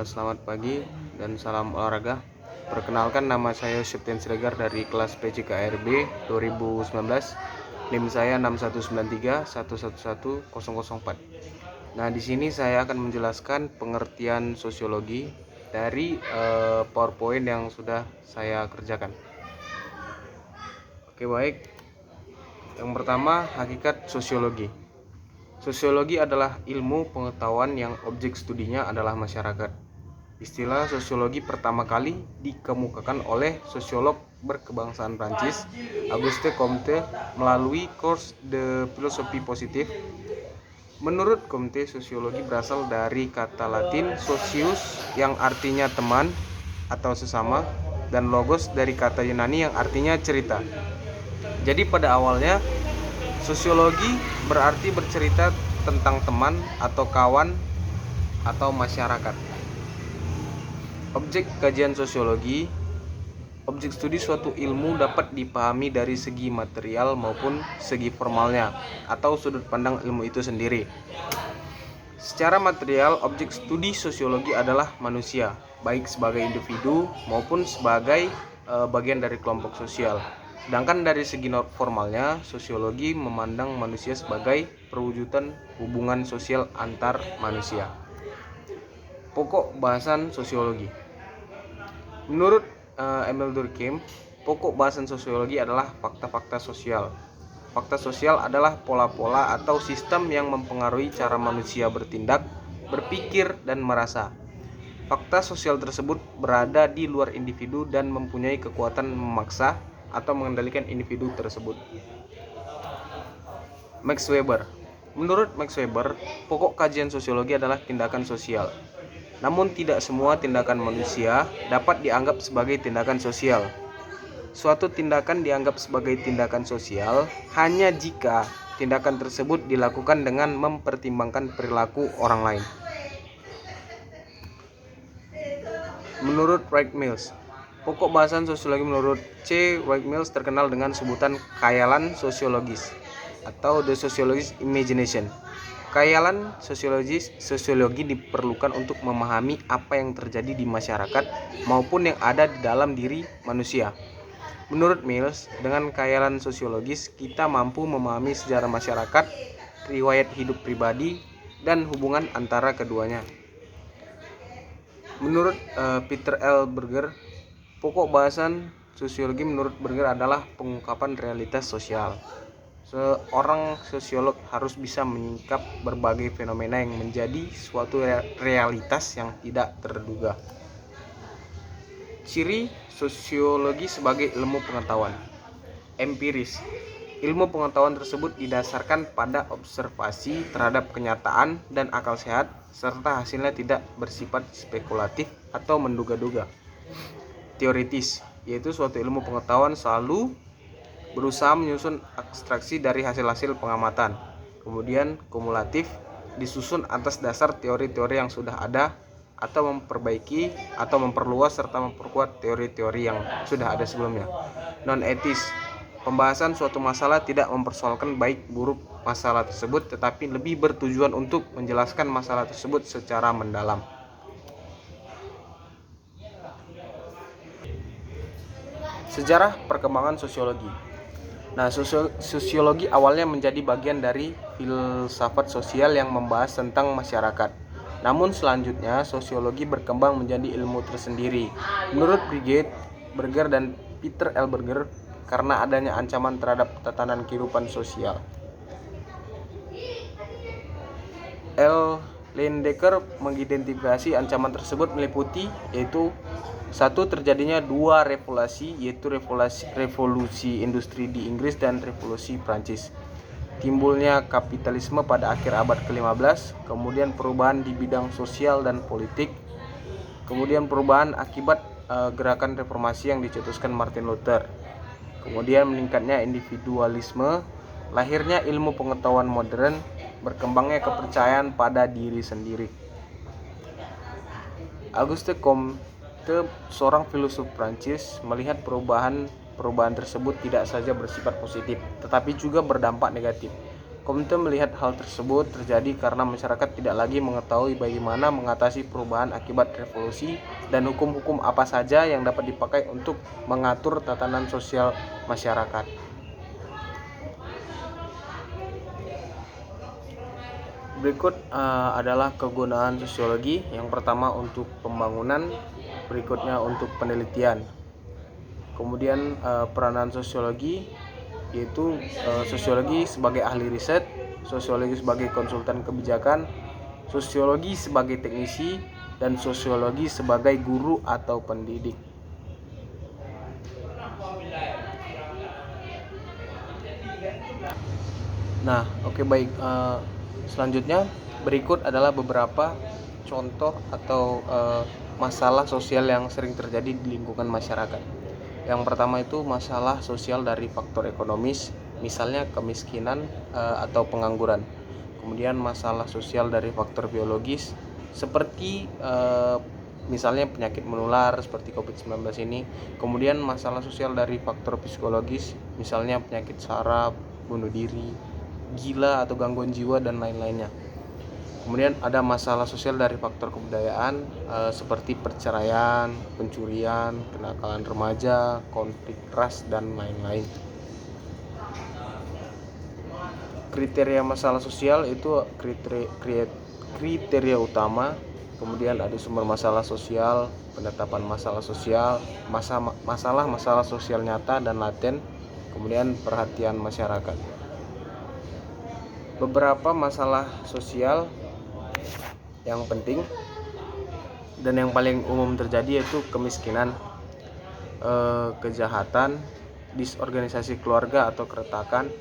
Selamat pagi dan salam olahraga. Perkenalkan, nama saya Septian Siregar dari kelas PCKRB 2019. NIM saya 6193111004. Nah, di sini saya akan menjelaskan pengertian sosiologi dari PowerPoint yang sudah saya kerjakan. Yang pertama, hakikat sosiologi. Sosiologi adalah ilmu pengetahuan yang objek studinya adalah masyarakat. Istilah sosiologi pertama kali dikemukakan oleh sosiolog berkebangsaan Prancis, Auguste Comte, melalui cours de philosophie positif. Menurut Comte, sosiologi berasal dari kata Latin socius yang artinya teman atau sesama, dan logos dari kata Yunani yang artinya cerita. Jadi pada awalnya sosiologi berarti bercerita tentang teman atau kawan atau masyarakat. Objek kajian sosiologi. Objek studi suatu ilmu dapat dipahami dari segi material maupun segi formalnya atau sudut pandang ilmu itu sendiri. Secara material, objek studi sosiologi adalah manusia, baik sebagai individu maupun sebagai bagian dari kelompok sosial. Sedangkan dari segi formalnya, sosiologi memandang manusia sebagai perwujudan hubungan sosial antar manusia. Pokok bahasan sosiologi. Menurut Emile Durkheim, pokok bahasan sosiologi adalah fakta-fakta sosial. Fakta sosial adalah pola-pola atau sistem yang mempengaruhi cara manusia bertindak, berpikir, dan merasa. Fakta sosial tersebut berada di luar individu dan mempunyai kekuatan memaksa atau mengendalikan individu tersebut. Max Weber. Menurut Max Weber, pokok kajian sosiologi adalah tindakan sosial. Namun tidak semua tindakan manusia dapat dianggap sebagai tindakan sosial. Suatu tindakan dianggap sebagai tindakan sosial hanya jika tindakan tersebut dilakukan dengan mempertimbangkan perilaku orang lain. Menurut Wright Mills, pokok bahasan sosiologi menurut C. Wright Mills terkenal dengan sebutan khayalan sosiologis atau the sociologist imagination. Khayalan sosiologi diperlukan untuk memahami apa yang terjadi di masyarakat maupun yang ada di dalam diri manusia. Menurut Mills, dengan khayalan sosiologis kita mampu memahami sejarah masyarakat, riwayat hidup pribadi, dan hubungan antara keduanya. Menurut Peter L. Berger, pokok bahasan sosiologi menurut Berger adalah pengungkapan realitas sosial. Seorang sosiolog harus bisa menyingkap berbagai fenomena yang menjadi suatu realitas yang tidak terduga. Ciri sosiologi sebagai ilmu pengetahuan. Empiris. Ilmu pengetahuan tersebut didasarkan pada observasi terhadap kenyataan dan akal sehat, serta hasilnya tidak bersifat spekulatif atau menduga-duga. Teoritis, yaitu suatu ilmu pengetahuan selalu berusaha menyusun abstraksi dari hasil-hasil pengamatan. Kemudian kumulatif, disusun atas dasar teori-teori yang sudah ada atau memperbaiki atau memperluas serta memperkuat teori-teori yang sudah ada sebelumnya. Non-etis, pembahasan suatu masalah tidak mempersoalkan baik buruk masalah tersebut, tetapi lebih bertujuan untuk menjelaskan masalah tersebut secara mendalam. Sejarah perkembangan sosiologi. Nah, sosiologi awalnya menjadi bagian dari filsafat sosial yang membahas tentang masyarakat. Namun selanjutnya sosiologi berkembang menjadi ilmu tersendiri. Menurut Berger dan Peter L. Berger, karena adanya ancaman terhadap tatanan kehidupan sosial. L. Leyendecker mengidentifikasi ancaman tersebut meliputi yaitu 1. Terjadinya dua revolusi, yaitu revolusi industri di Inggris dan revolusi Prancis. Timbulnya kapitalisme pada akhir abad ke-15, kemudian perubahan di bidang sosial dan politik, kemudian perubahan akibat gerakan reformasi yang dicetuskan Martin Luther, kemudian meningkatnya individualisme, lahirnya ilmu pengetahuan modern, berkembangnya kepercayaan pada diri sendiri. Auguste Comte, seorang filsuf Prancis, melihat perubahan tersebut tidak saja bersifat positif, tetapi juga berdampak negatif. Comte melihat hal tersebut terjadi karena masyarakat tidak lagi mengetahui bagaimana mengatasi perubahan akibat revolusi dan hukum-hukum apa saja yang dapat dipakai untuk mengatur tatanan sosial masyarakat. Berikut adalah kegunaan sosiologi. Yang pertama untuk pembangunan, berikutnya untuk penelitian. Kemudian peranan sosiologi yaitu sosiologi sebagai ahli riset, sosiologi sebagai konsultan kebijakan, sosiologi sebagai teknisi, dan sosiologi sebagai guru atau pendidik. Nah, oke, baik. Selanjutnya berikut adalah beberapa contoh atau masalah sosial yang sering terjadi di lingkungan masyarakat. Yang pertama itu masalah sosial dari faktor ekonomis, misalnya kemiskinan atau pengangguran. Kemudian masalah sosial dari faktor biologis seperti misalnya penyakit menular seperti COVID-19 ini. Kemudian masalah sosial dari faktor psikologis, misalnya penyakit saraf, bunuh diri, gila atau gangguan jiwa dan lain-lainnya. Kemudian ada masalah sosial dari faktor kebudayaan seperti perceraian, pencurian, kenakalan remaja, konflik ras, dan lain-lain. Kriteria masalah sosial itu kriteria utama. Kemudian ada sumber masalah sosial, penetapan masalah sosial, masalah sosial nyata dan laten, kemudian perhatian masyarakat. Beberapa masalah sosial yang penting dan yang paling umum terjadi yaitu kemiskinan, kejahatan, disorganisasi keluarga atau keretakan,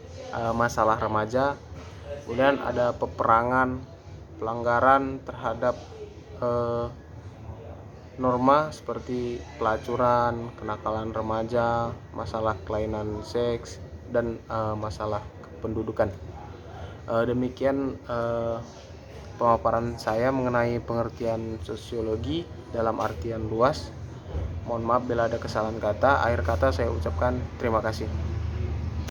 masalah remaja, kemudian ada peperangan, pelanggaran terhadap norma seperti pelacuran, kenakalan remaja, masalah kelainan seks, dan masalah pendudukan. Demikian pemaparan saya mengenai pengertian sosiologi dalam artian luas. Mohon maaf bila ada kesalahan kata. Akhir kata saya ucapkan terima kasih.